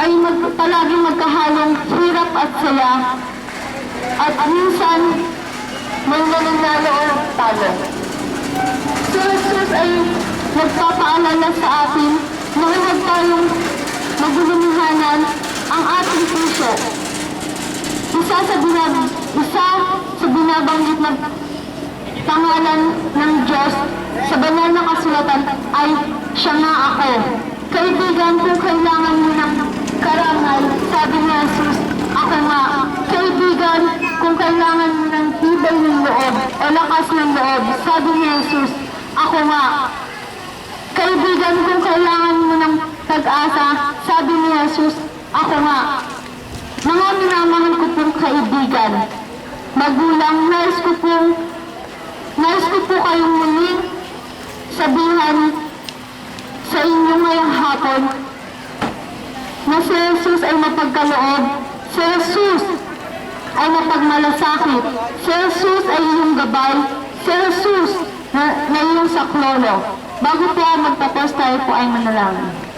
ay palaging magkahalong hirap at saya, at minsan may nananalo o talo. Si Jesus ay nagpapaalala sa atin na huwag tayong magulumihanan ang ating puso. Isa sa binabanggit na pangalan ng Diyos sa banal na kasulatan ay siya nga ako. Kaibigan, kung kailangan mo ng karangal, sabi ni Jesus, ako nga. Kaibigan, kung kailangan mo ng tibay ng loob o lakas ng loob, sabi ni Jesus, ako nga. Kaibigan, kung kailangan mo ng pag-asa, sabi ni Jesus, ako nga. Mga minamahal ko pong kaibigan, magulang, nais ko po kayong muling sabihan sa inyo ngayong hapon na si Jesus ay mapagkaloob, si Jesus ay mapagmalasakit, si Jesus ay iyong gabay, si Jesus na iyong saklolo. Bago po magtapos, tayo po ay manalangin.